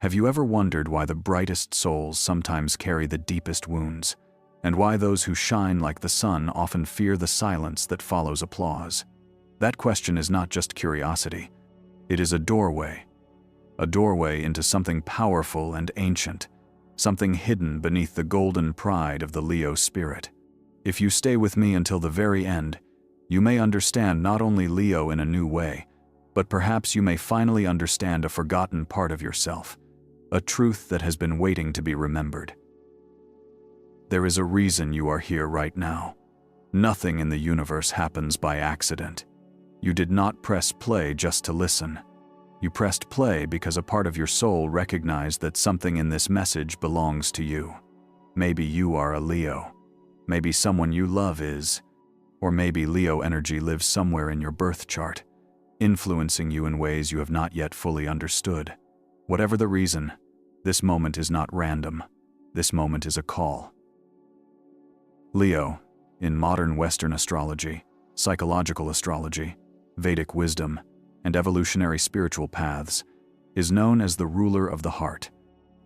Have you ever wondered why the brightest souls sometimes carry the deepest wounds, and why those who shine like the sun often fear the silence that follows applause? That question is not just curiosity. It is a doorway into something powerful and ancient, something hidden beneath the golden pride of the Leo spirit. If you stay with me until the very end, you may understand not only Leo in a new way, but perhaps you may finally understand a forgotten part of yourself, a truth that has been waiting to be remembered. There is a reason you are here right now. Nothing in the universe happens by accident. You did not press play just to listen. You pressed play because a part of your soul recognized that something in this message belongs to you. Maybe you are a Leo. Maybe someone you love is. Or maybe Leo energy lives somewhere in your birth chart, influencing you in ways you have not yet fully understood. Whatever the reason, this moment is not random. This moment is a call. Leo, in modern Western astrology, psychological astrology, Vedic wisdom, and evolutionary spiritual paths, is known as the ruler of the heart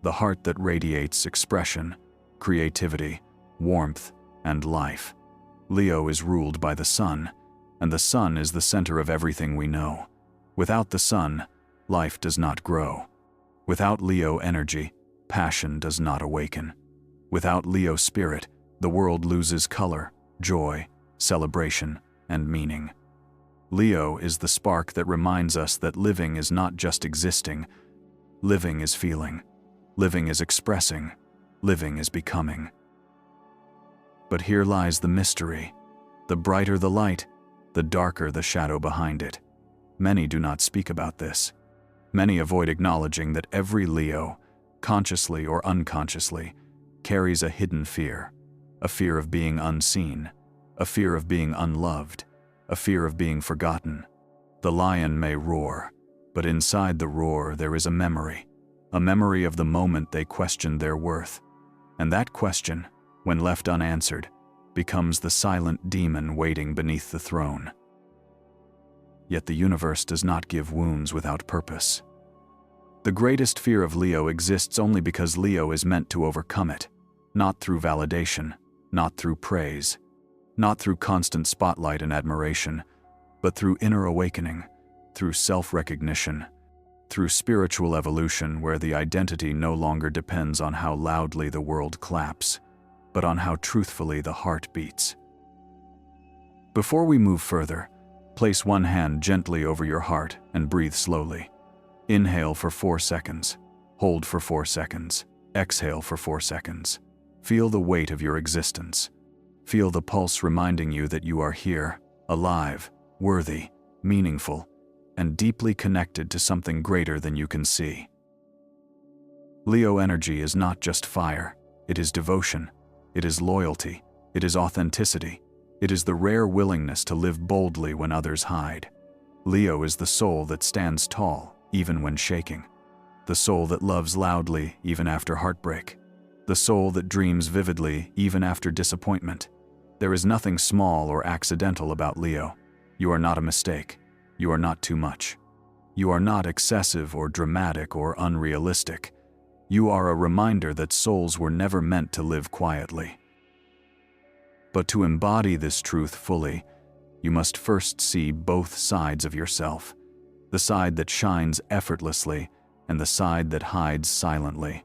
that radiates expression, creativity, warmth, and life. Leo is ruled by the sun, and the sun is the center of everything we know. Without the sun, life does not grow. Without Leo energy, passion does not awaken. Without Leo spirit, the world loses color, joy, celebration, and meaning. Leo is the spark that reminds us that living is not just existing. Living is feeling. Living is expressing. Living is becoming. But here lies the mystery. The brighter the light, the darker the shadow behind it. Many do not speak about this. Many avoid acknowledging that every Leo, consciously or unconsciously, carries a hidden fear. A fear of being unseen. A fear of being unloved. A fear of being forgotten. The lion may roar, but inside the roar there is a memory of the moment they questioned their worth. And that question, when left unanswered, becomes the silent demon waiting beneath the throne. Yet the universe does not give wounds without purpose. The greatest fear of Leo exists only because Leo is meant to overcome it, not through validation, not through praise, not through constant spotlight and admiration, but through inner awakening, through self-recognition, through spiritual evolution where the identity no longer depends on how loudly the world claps, but on how truthfully the heart beats. Before we move further, place one hand gently over your heart and breathe slowly. Inhale for 4 seconds, hold for 4 seconds, exhale for 4 seconds. Feel the weight of your existence. Feel the pulse reminding you that you are here, alive, worthy, meaningful, and deeply connected to something greater than you can see. Leo energy is not just fire, it is devotion, it is loyalty, it is authenticity, it is the rare willingness to live boldly when others hide. Leo is the soul that stands tall, even when shaking. The soul that loves loudly, even after heartbreak. The soul that dreams vividly, even after disappointment. There is nothing small or accidental about Leo. You are not a mistake. You are not too much. You are not excessive or dramatic or unrealistic. You are a reminder that souls were never meant to live quietly. But to embody this truth fully, you must first see both sides of yourself. The side that shines effortlessly and the side that hides silently.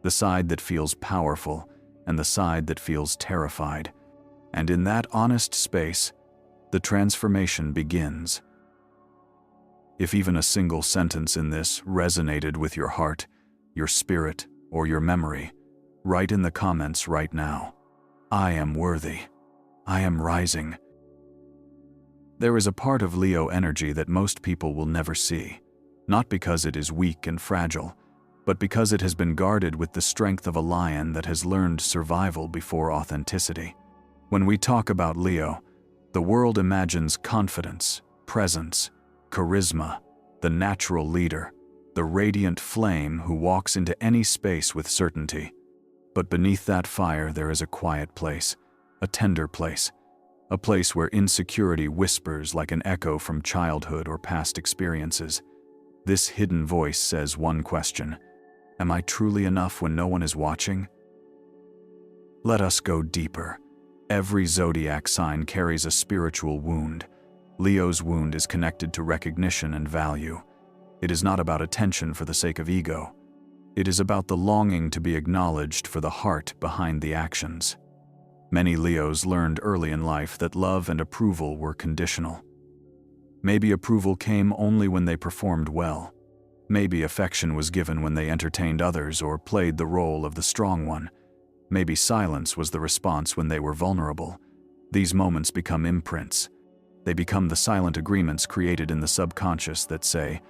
The side that feels powerful and the side that feels terrified. And in that honest space, the transformation begins. If even a single sentence in this resonated with your heart, your spirit, or your memory, write in the comments right now. I am worthy. I am rising. There is a part of Leo energy that most people will never see, not because it is weak and fragile, but because it has been guarded with the strength of a lion that has learned survival before authenticity. When we talk about Leo, the world imagines confidence, presence, charisma, the natural leader, the radiant flame who walks into any space with certainty. But beneath that fire there is a quiet place, a tender place, a place where insecurity whispers like an echo from childhood or past experiences. This hidden voice says one question: Am I truly enough when no one is watching? Let us go deeper. Every zodiac sign carries a spiritual wound. Leo's wound is connected to recognition and value. It is not about attention for the sake of ego. It is about the longing to be acknowledged for the heart behind the actions. Many Leos learned early in life that love and approval were conditional. Maybe approval came only when they performed well. Maybe affection was given when they entertained others or played the role of the strong one. Maybe silence was the response when they were vulnerable. These moments become imprints. They become the silent agreements created in the subconscious that say,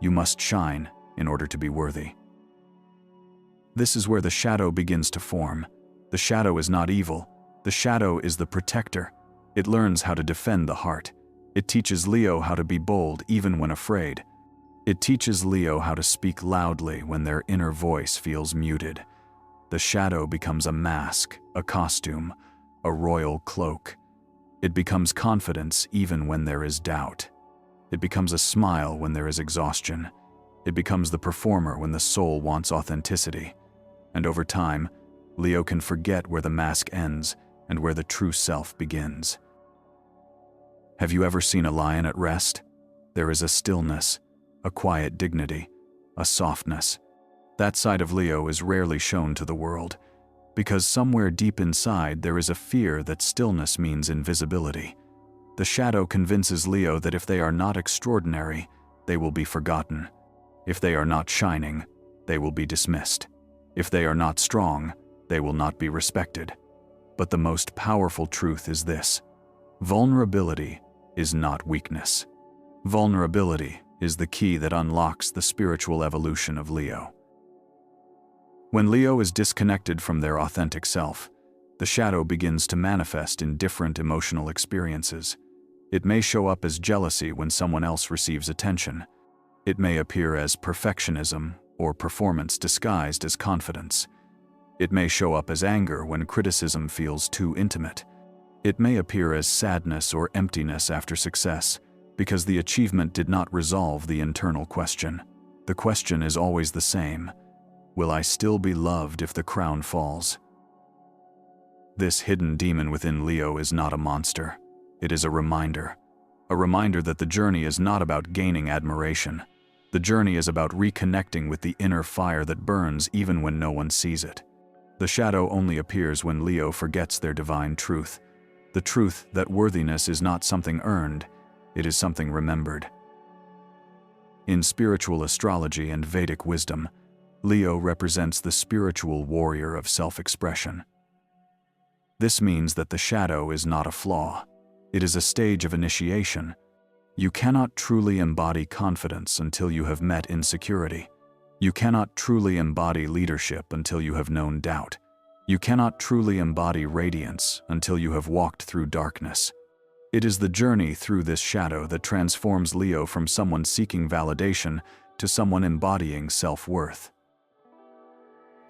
"You must shine in order to be worthy." This is where the shadow begins to form. The shadow is not evil. The shadow is the protector. It learns how to defend the heart. It teaches Leo how to be bold even when afraid. It teaches Leo how to speak loudly when their inner voice feels muted. The shadow becomes a mask, a costume, a royal cloak. It becomes confidence even when there is doubt. It becomes a smile when there is exhaustion. It becomes the performer when the soul wants authenticity. And over time, Leo can forget where the mask ends and where the true self begins. Have you ever seen a lion at rest? There is a stillness, a quiet dignity, a softness. That side of Leo is rarely shown to the world, because somewhere deep inside there is a fear that stillness means invisibility. The shadow convinces Leo that if they are not extraordinary, they will be forgotten. If they are not shining, they will be dismissed. If they are not strong, they will not be respected. But the most powerful truth is this: vulnerability is not weakness. Vulnerability is the key that unlocks the spiritual evolution of Leo. When Leo is disconnected from their authentic self, the shadow begins to manifest in different emotional experiences. It may show up as jealousy when someone else receives attention. It may appear as perfectionism or performance disguised as confidence. It may show up as anger when criticism feels too intimate. It may appear as sadness or emptiness after success, because the achievement did not resolve the internal question. The question is always the same: will I still be loved if the crown falls? This hidden demon within Leo is not a monster. It is a reminder that the journey is not about gaining admiration. The journey is about reconnecting with the inner fire that burns even when no one sees it. The shadow only appears when Leo forgets their divine truth. The truth that worthiness is not something earned, it is something remembered. In spiritual astrology and Vedic wisdom, Leo represents the spiritual warrior of self-expression. This means that the shadow is not a flaw. It is a stage of initiation. You cannot truly embody confidence until you have met insecurity. You cannot truly embody leadership until you have known doubt. You cannot truly embody radiance until you have walked through darkness. It is the journey through this shadow that transforms Leo from someone seeking validation to someone embodying self-worth.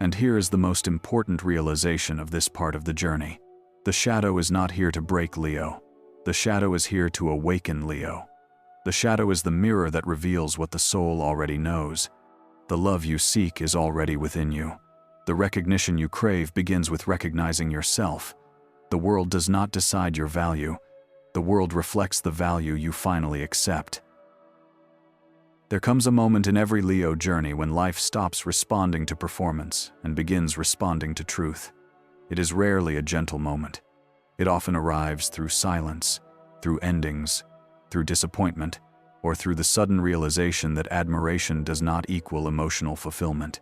And here is the most important realization of this part of the journey. The shadow is not here to break Leo. The shadow is here to awaken Leo. The shadow is the mirror that reveals what the soul already knows. The love you seek is already within you. The recognition you crave begins with recognizing yourself. The world does not decide your value. The world reflects the value you finally accept. There comes a moment in every Leo journey when life stops responding to performance and begins responding to truth. It is rarely a gentle moment. It often arrives through silence, through endings, through disappointment, or through the sudden realization that admiration does not equal emotional fulfillment.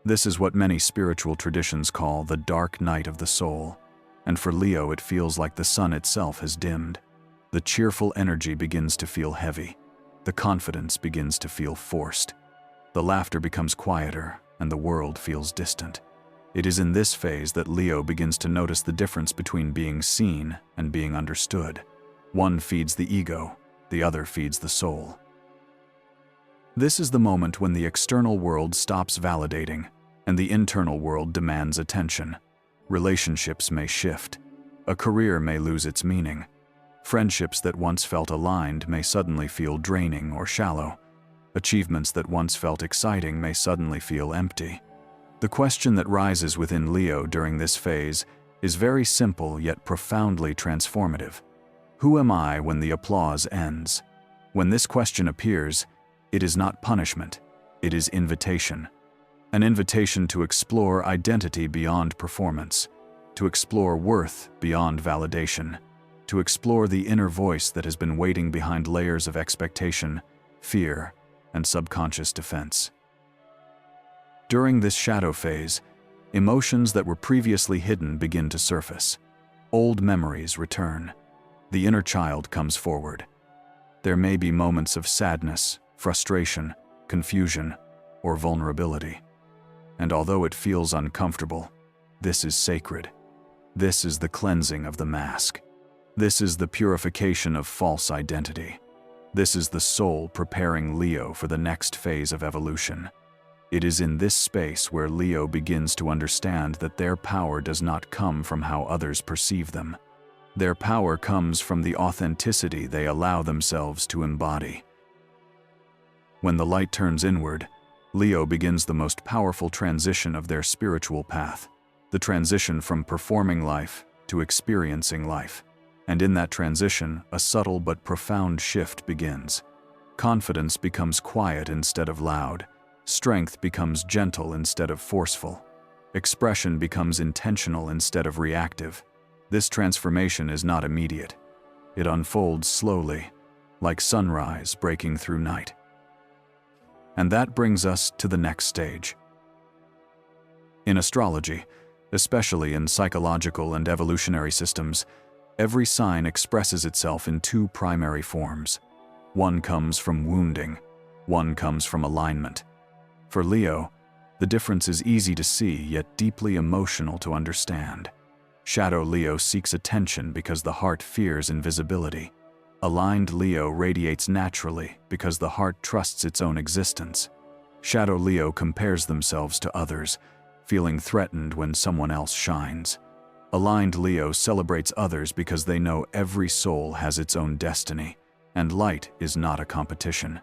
This is what many spiritual traditions call the dark night of the soul, and for Leo it feels like the sun itself has dimmed. The cheerful energy begins to feel heavy. The confidence begins to feel forced. The laughter becomes quieter, and the world feels distant. It is in this phase that Leo begins to notice the difference between being seen and being understood. One feeds the ego, the other feeds the soul. This is the moment when the external world stops validating, and the internal world demands attention. Relationships may shift. A career may lose its meaning. Friendships that once felt aligned may suddenly feel draining or shallow. Achievements that once felt exciting may suddenly feel empty. The question that rises within Leo during this phase is very simple yet profoundly transformative. Who am I when the applause ends? When this question appears, it is not punishment, it is invitation. An invitation to explore identity beyond performance, to explore worth beyond validation, to explore the inner voice that has been waiting behind layers of expectation, fear, and subconscious defense. During this shadow phase, emotions that were previously hidden begin to surface. Old memories return. The inner child comes forward. There may be moments of sadness, frustration, confusion, or vulnerability. And although it feels uncomfortable, this is sacred. This is the cleansing of the mask. This is the purification of false identity. This is the soul preparing Leo for the next phase of evolution. It is in this space where Leo begins to understand that their power does not come from how others perceive them. Their power comes from the authenticity they allow themselves to embody. When the light turns inward, Leo begins the most powerful transition of their spiritual path, the transition from performing life to experiencing life. And in that transition, a subtle but profound shift begins. Confidence becomes quiet instead of loud. Strength becomes gentle instead of forceful. Expression becomes intentional instead of reactive. This transformation is not immediate. It unfolds slowly, like sunrise breaking through night. And that brings us to the next stage. In astrology, especially in psychological and evolutionary systems, every sign expresses itself in two primary forms. One comes from wounding, one comes from alignment. For Leo, the difference is easy to see yet deeply emotional to understand. Shadow Leo seeks attention because the heart fears invisibility. Aligned Leo radiates naturally because the heart trusts its own existence. Shadow Leo compares themselves to others, feeling threatened when someone else shines. Aligned Leo celebrates others because they know every soul has its own destiny, and light is not a competition.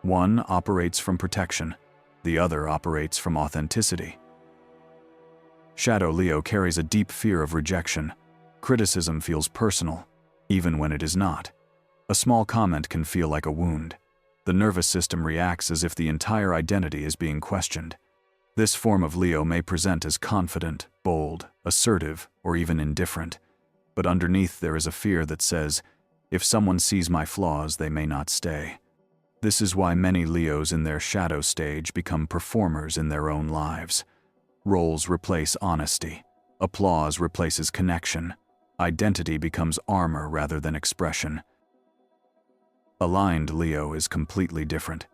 One operates from protection, the other operates from authenticity. Shadow Leo carries a deep fear of rejection. Criticism feels personal, even when it is not. A small comment can feel like a wound. The nervous system reacts as if the entire identity is being questioned. This form of Leo may present as confident, bold, assertive, or even indifferent. But underneath there is a fear that says, if someone sees my flaws, they may not stay. This is why many Leos in their shadow stage become performers in their own lives. Roles replace honesty. Applause replaces connection. Identity becomes armor rather than expression. Aligned Leo is completely different.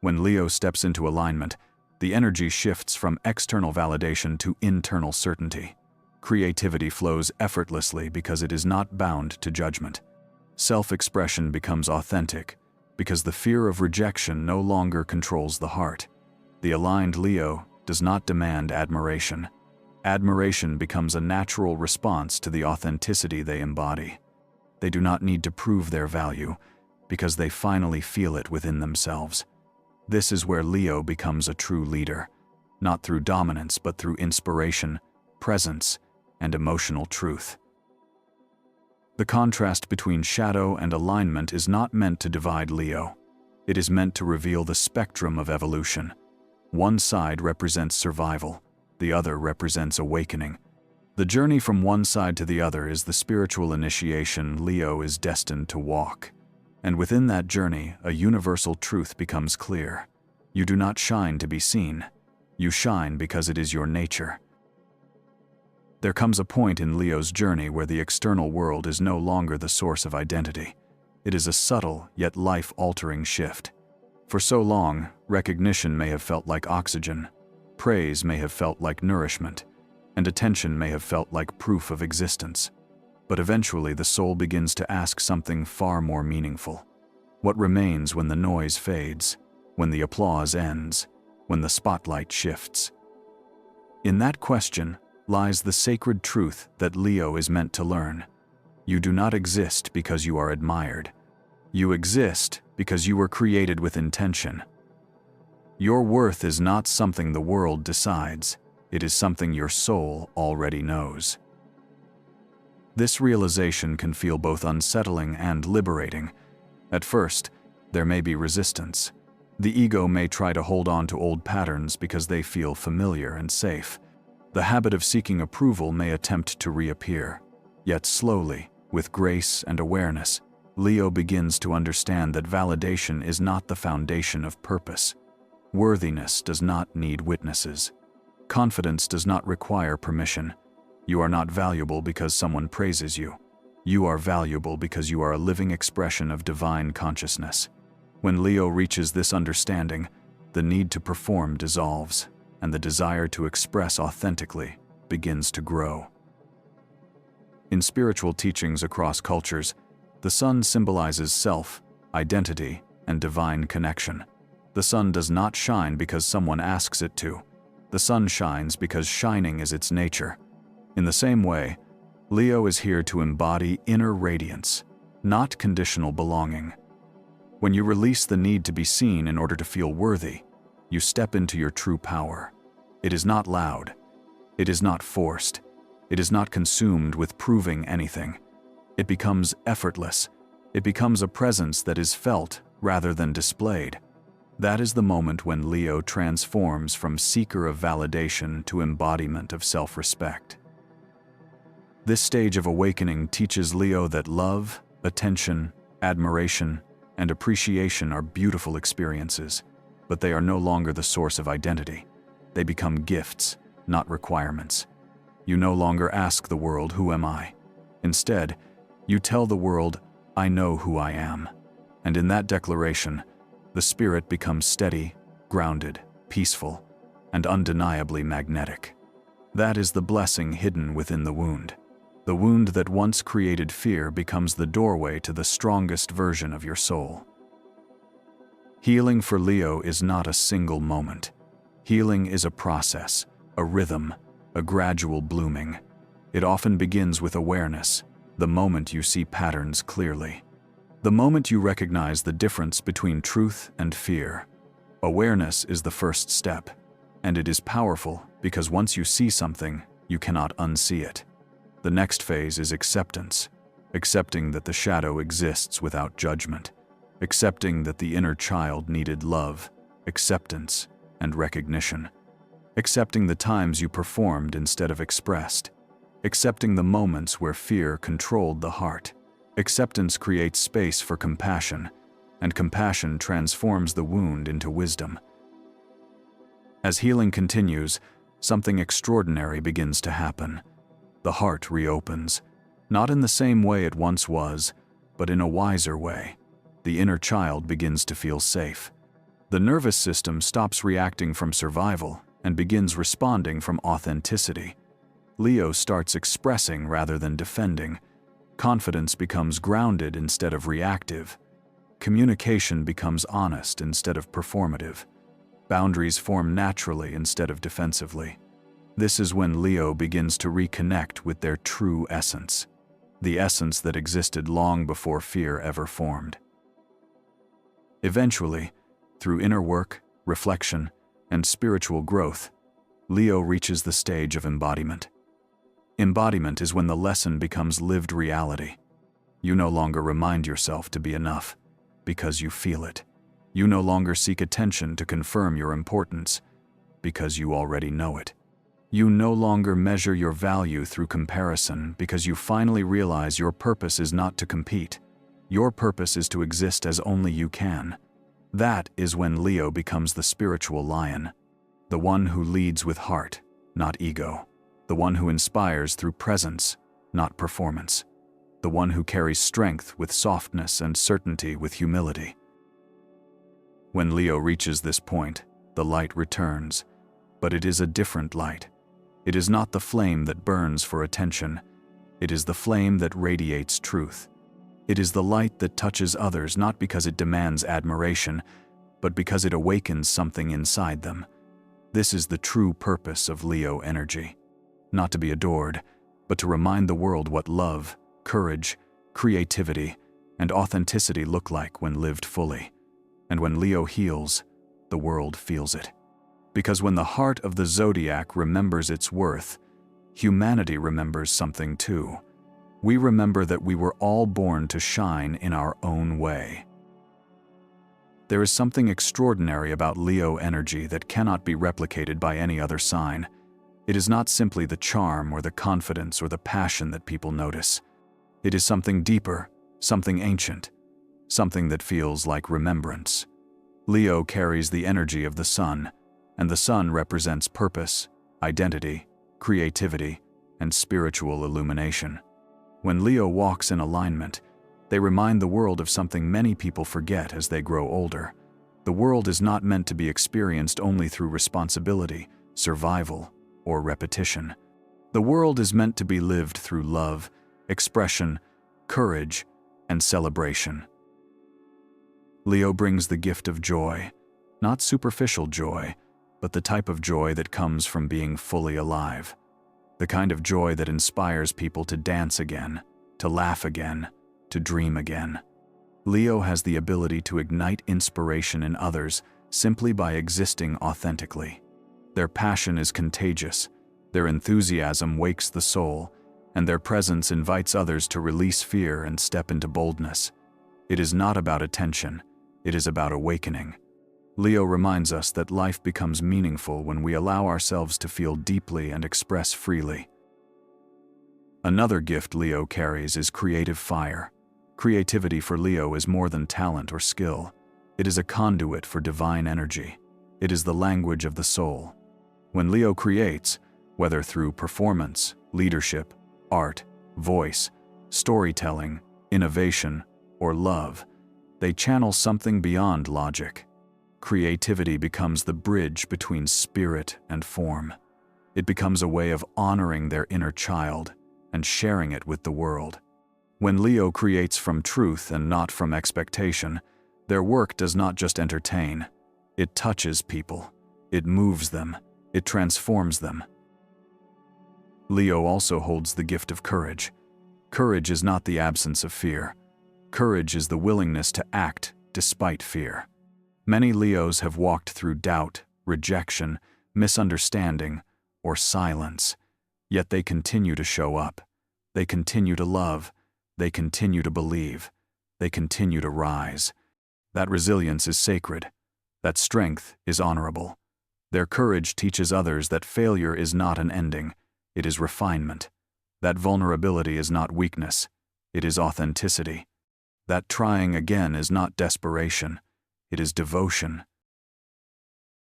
When Leo steps into alignment, the energy shifts from external validation to internal certainty. Creativity flows effortlessly because it is not bound to judgment. Self-expression becomes authentic because the fear of rejection no longer controls the heart. The aligned Leo does not demand admiration. Admiration becomes a natural response to the authenticity they embody. They do not need to prove their value because they finally feel it within themselves. This is where Leo becomes a true leader, not through dominance but through inspiration, presence, and emotional truth. The contrast between shadow and alignment is not meant to divide Leo. It is meant to reveal the spectrum of evolution. One side represents survival, the other represents awakening. The journey from one side to the other is the spiritual initiation Leo is destined to walk. And within that journey, a universal truth becomes clear. You do not shine to be seen. You shine because it is your nature. There comes a point in Leo's journey where the external world is no longer the source of identity. It is a subtle yet life-altering shift. For so long, recognition may have felt like oxygen, praise may have felt like nourishment, and attention may have felt like proof of existence. But eventually the soul begins to ask something far more meaningful. What remains when the noise fades, when the applause ends, when the spotlight shifts? In that question lies the sacred truth that Leo is meant to learn. You do not exist because you are admired. You exist because you were created with intention. Your worth is not something the world decides, it is something your soul already knows. This realization can feel both unsettling and liberating. At first, there may be resistance. The ego may try to hold on to old patterns because they feel familiar and safe. The habit of seeking approval may attempt to reappear. Yet slowly, with grace and awareness, Leo begins to understand that validation is not the foundation of purpose. Worthiness does not need witnesses. Confidence does not require permission. You are not valuable because someone praises you. You are valuable because you are a living expression of divine consciousness. When Leo reaches this understanding, the need to perform dissolves, and the desire to express authentically begins to grow. In spiritual teachings across cultures, the sun symbolizes self, identity, and divine connection. The sun does not shine because someone asks it to. The sun shines because shining is its nature. In the same way, Leo is here to embody inner radiance, not conditional belonging. When you release the need to be seen in order to feel worthy, you step into your true power. It is not loud. It is not forced. It is not consumed with proving anything. It becomes effortless. It becomes a presence that is felt rather than displayed. That is the moment when Leo transforms from seeker of validation to embodiment of self-respect. This stage of awakening teaches Leo that love, attention, admiration, and appreciation are beautiful experiences, but they are no longer the source of identity. They become gifts, not requirements. You no longer ask the world, "Who am I?" Instead, you tell the world, "I know who I am." And in that declaration, the spirit becomes steady, grounded, peaceful, and undeniably magnetic. That is the blessing hidden within the wound. The wound that once created fear becomes the doorway to the strongest version of your soul. Healing for Leo is not a single moment. Healing is a process, a rhythm, a gradual blooming. It often begins with awareness, the moment you see patterns clearly. The moment you recognize the difference between truth and fear. Awareness is the first step, and it is powerful because once you see something, you cannot unsee it. The next phase is acceptance, accepting that the shadow exists without judgment, accepting that the inner child needed love, acceptance, and recognition, accepting the times you performed instead of expressed, accepting the moments where fear controlled the heart. Acceptance creates space for compassion, and compassion transforms the wound into wisdom. As healing continues, something extraordinary begins to happen. The heart reopens, not in the same way it once was, but in a wiser way. The inner child begins to feel safe. The nervous system stops reacting from survival and begins responding from authenticity. Leo starts expressing rather than defending. Confidence becomes grounded instead of reactive. Communication becomes honest instead of performative. Boundaries form naturally instead of defensively. This is when Leo begins to reconnect with their true essence, the essence that existed long before fear ever formed. Eventually, through inner work, reflection, and spiritual growth, Leo reaches the stage of embodiment. Embodiment is when the lesson becomes lived reality. You no longer remind yourself to be enough, because you feel it. You no longer seek attention to confirm your importance, because you already know it. You no longer measure your value through comparison because you finally realize your purpose is not to compete. Your purpose is to exist as only you can. That is when Leo becomes the spiritual lion, the one who leads with heart, not ego, the one who inspires through presence, not performance, the one who carries strength with softness and certainty with humility. When Leo reaches this point, the light returns, but it is a different light. It is not the flame that burns for attention. It is the flame that radiates truth. It is the light that touches others not because it demands admiration, but because it awakens something inside them. This is the true purpose of Leo energy. Not to be adored, but to remind the world what love, courage, creativity, and authenticity look like when lived fully? And when Leo heals, the world feels it. Because when the heart of the zodiac remembers its worth, humanity remembers something too. We remember that we were all born to shine in our own way. There is something extraordinary about Leo energy that cannot be replicated by any other sign. It is not simply the charm or the confidence or the passion that people notice. It is something deeper, something ancient, something that feels like remembrance. Leo carries the energy of the sun, and the sun represents purpose, identity, creativity, and spiritual illumination. When Leo walks in alignment, they remind the world of something many people forget as they grow older. The world is not meant to be experienced only through responsibility, survival, or repetition. The world is meant to be lived through love, expression, courage, and celebration. Leo brings the gift of joy, not superficial joy, but the type of joy that comes from being fully alive. The kind of joy that inspires people to dance again, to laugh again, to dream again. Leo has the ability to ignite inspiration in others simply by existing authentically. Their passion is contagious, their enthusiasm wakes the soul, and their presence invites others to release fear and step into boldness. It is not about attention, it is about awakening. Leo reminds us that life becomes meaningful when we allow ourselves to feel deeply and express freely. Another gift Leo carries is creative fire. Creativity for Leo is more than talent or skill. It is a conduit for divine energy. It is the language of the soul. When Leo creates, whether through performance, leadership, art, voice, storytelling, innovation, or love, they channel something beyond logic. Creativity becomes the bridge between spirit and form. It becomes a way of honoring their inner child and sharing it with the world. When Leo creates from truth and not from expectation, their work does not just entertain. It touches people. It moves them. It transforms them. Leo also holds the gift of courage. Courage is not the absence of fear. Courage is the willingness to act despite fear. Many Leos have walked through doubt, rejection, misunderstanding, or silence, yet they continue to show up. They continue to love. They continue to believe. They continue to rise. That resilience is sacred. That strength is honorable. Their courage teaches others that failure is not an ending. It is refinement. That vulnerability is not weakness. It is authenticity. That trying again is not desperation. It is devotion.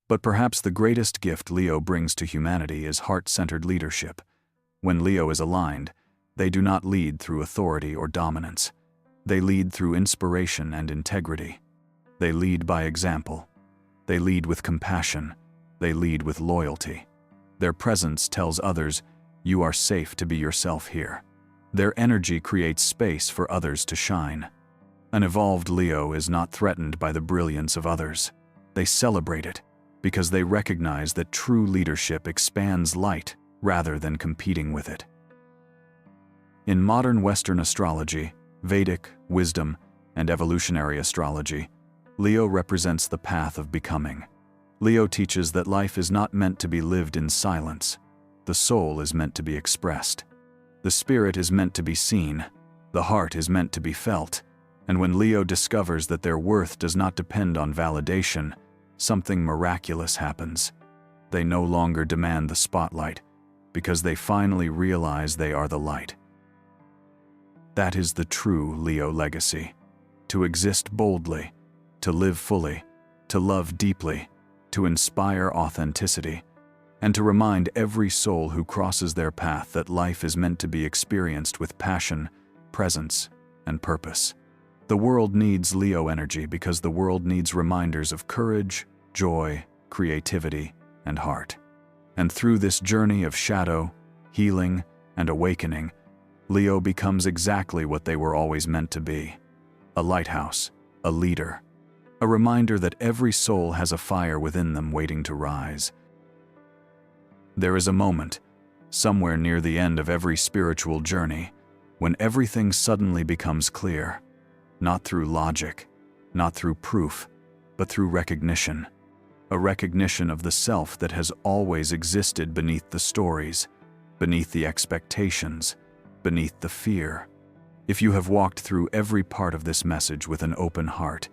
But perhaps the greatest gift Leo brings to humanity is heart-centered leadership. When Leo is aligned, they do not lead through authority or dominance. They lead through inspiration and integrity. They lead by example. They lead with compassion. They lead with loyalty. Their presence tells others, "You are safe to be yourself here." Their energy creates space for others to shine. An evolved Leo is not threatened by the brilliance of others. They celebrate it because they recognize that true leadership expands light rather than competing with it. In modern Western astrology, Vedic, wisdom, and evolutionary astrology, Leo represents the path of becoming. Leo teaches that life is not meant to be lived in silence. The soul is meant to be expressed. The spirit is meant to be seen. The heart is meant to be felt. And when Leo discovers that their worth does not depend on validation, something miraculous happens. They no longer demand the spotlight because they finally realize they are the light. That is the true Leo legacy. To exist boldly, to live fully, to love deeply, to inspire authenticity, and to remind every soul who crosses their path that life is meant to be experienced with passion, presence, and purpose. The world needs Leo energy because the world needs reminders of courage, joy, creativity, and heart. And through this journey of shadow, healing, and awakening, Leo becomes exactly what they were always meant to be: a lighthouse, a leader, a reminder that every soul has a fire within them waiting to rise. There is a moment, somewhere near the end of every spiritual journey, when everything suddenly becomes clear. not through logic, not through proof, but through recognition. A recognition of the self that has always existed beneath the stories, beneath the expectations, beneath the fear. If you have walked through every part of this message with an open heart,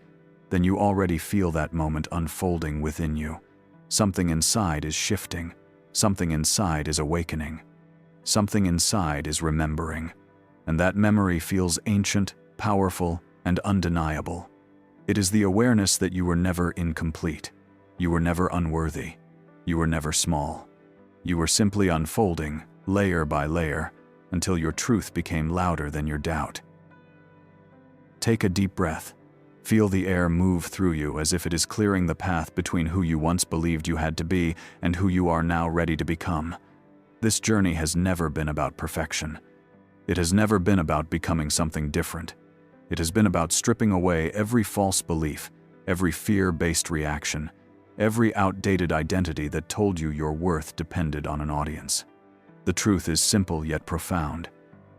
then you already feel that moment unfolding within you. Something inside is shifting. Something inside is awakening. Something inside is remembering. And that memory feels ancient, powerful, and undeniable. It is the awareness that you were never incomplete. You were never unworthy. You were never small. You were simply unfolding, layer by layer, until your truth became louder than your doubt. Take a deep breath. Feel the air move through you as if it is clearing the path between who you once believed you had to be and who you are now ready to become. This journey has never been about perfection. It has never been about becoming something different. It has been about stripping away every false belief, every fear-based reaction, every outdated identity that told you your worth depended on an audience. The truth is simple yet profound.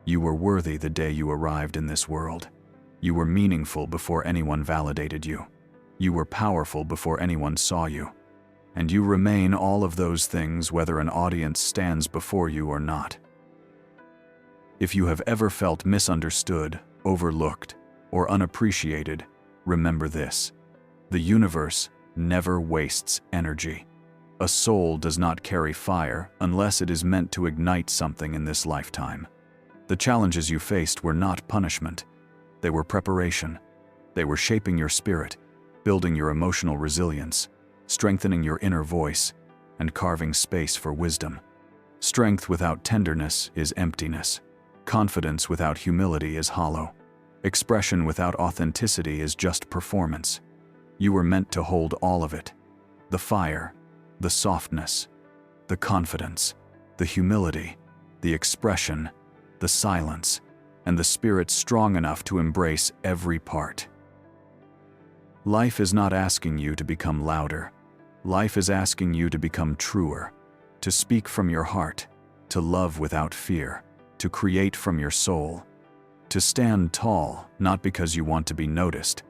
You were worthy the day you arrived in this world. You were meaningful before anyone validated you. You were powerful before anyone saw you. And you remain all of those things whether an audience stands before you or not. If you have ever felt misunderstood, overlooked, or unappreciated, remember this. The universe never wastes energy. A soul does not carry fire unless it is meant to ignite something in this lifetime. The challenges you faced were not punishment. They were preparation. They were shaping your spirit, building your emotional resilience, strengthening your inner voice, and carving space for wisdom. Strength without tenderness is emptiness. Confidence without humility is hollow. Expression without authenticity is just performance. You were meant to hold all of it. The fire, the softness, the confidence, the humility, the expression, the silence, and the spirit strong enough to embrace every part. Life is not asking you to become louder. Life is asking you to become truer, to speak from your heart, to love without fear, to create from your soul, to stand tall, not because you want to be noticed,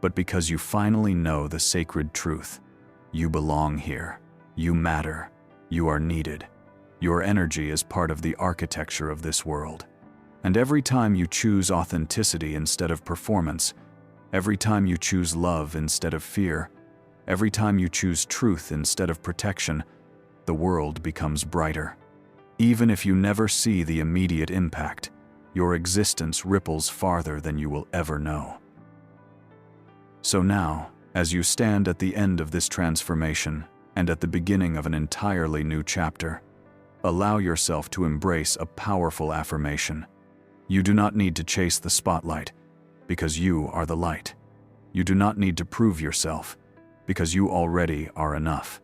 but because you finally know the sacred truth. You belong here. You matter. You are needed. Your energy is part of the architecture of this world. And every time you choose authenticity instead of performance, every time you choose love instead of fear, every time you choose truth instead of protection, the world becomes brighter. Even if you never see the immediate impact, your existence ripples farther than you will ever know. So now, as you stand at the end of this transformation and at the beginning of an entirely new chapter, allow yourself to embrace a powerful affirmation. You do not need to chase the spotlight, because you are the light. You do not need to prove yourself, because you already are enough.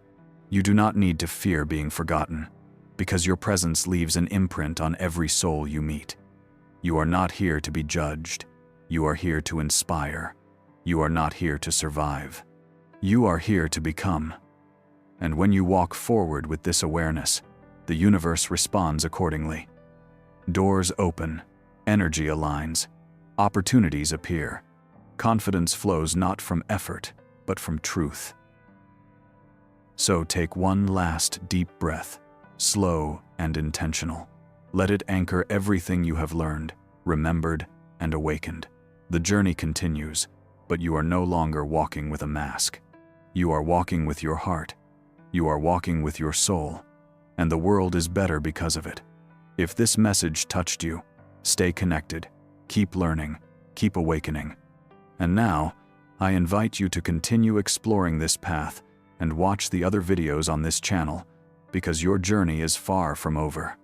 You do not need to fear being forgotten, because your presence leaves an imprint on every soul you meet. You are not here to be judged. You are here to inspire. You are not here to survive. You are here to become. And when you walk forward with this awareness, the universe responds accordingly. Doors open. Energy aligns, opportunities appear. Confidence flows not from effort, but from truth. So take one last deep breath, slow and intentional. Let it anchor everything you have learned, remembered, and awakened. The journey continues, but you are no longer walking with a mask. You are walking with your heart. You are walking with your soul. And the world is better because of it. If this message touched you, stay connected, keep learning, keep awakening. And now, I invite you to continue exploring this path and watch the other videos on this channel, because your journey is far from over.